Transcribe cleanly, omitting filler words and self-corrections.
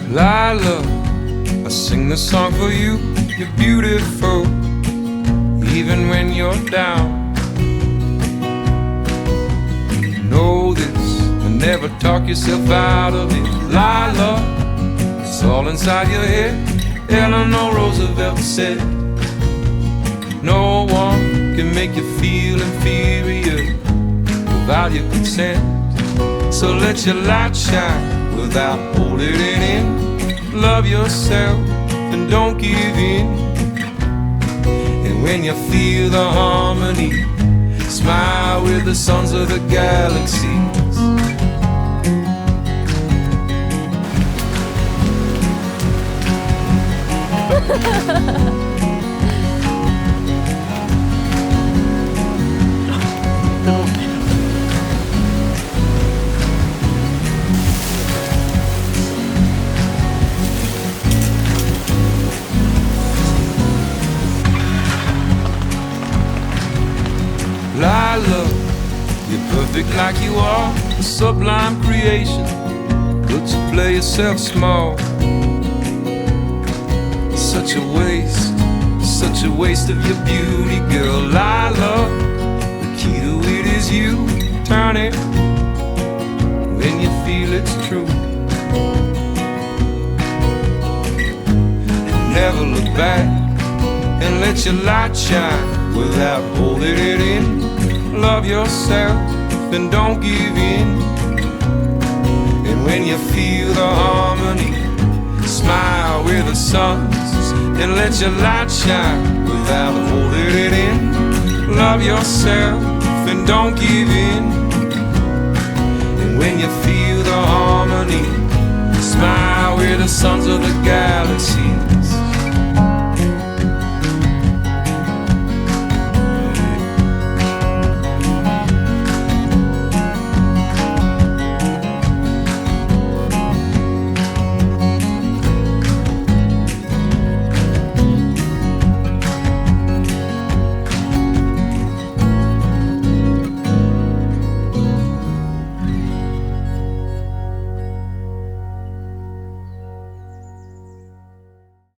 Lila, I sing this song for you. You're beautiful, even when you're down. Know this, and never talk yourself out of it. Lila, it's all inside your head. Eleanor Roosevelt said, no one can make you feel inferior without your consent. So let your light shine without holding it in. Love yourself and don't give in. And when you feel the harmony, smile with the sons of the galaxies. Lila, you're perfect like you are, a sublime creation, but you play yourself small. Such a waste of your beauty, girl. Lila, the key to it is you. Turn it when you feel it's true. And never look back, and let your light shine without holding it in. Love yourself and don't give in. And when you feel the harmony, smile with the suns and let your light shine without holding it in. Love yourself and don't give in. And when you feel the harmony, smile with the sons of the galaxy.